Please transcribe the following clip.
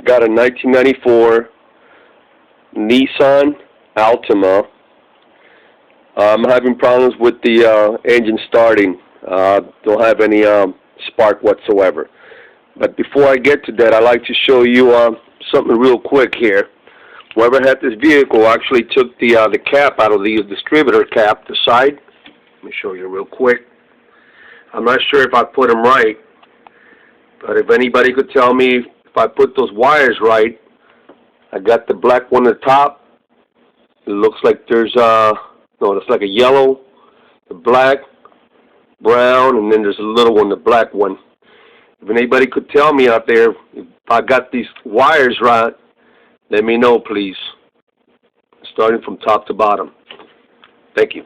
Got a 1994 Nissan Altima. I'm having problems with the engine starting. Don't have any spark whatsoever. But before I get to that, I'd like to show you something real quick here. Whoever had this vehicle actually took the cap out of the distributor cap, the side. Let me show you real quick. I'm not sure if I put them right, but if anybody could tell me if I put those wires right. I got the black one at the top. It looks like there's no, it's like a yellow, the black, brown, and then there's a little one, the black one. If anybody could tell me out there if I got these wires right, let me know, please. Starting from top to bottom. Thank you.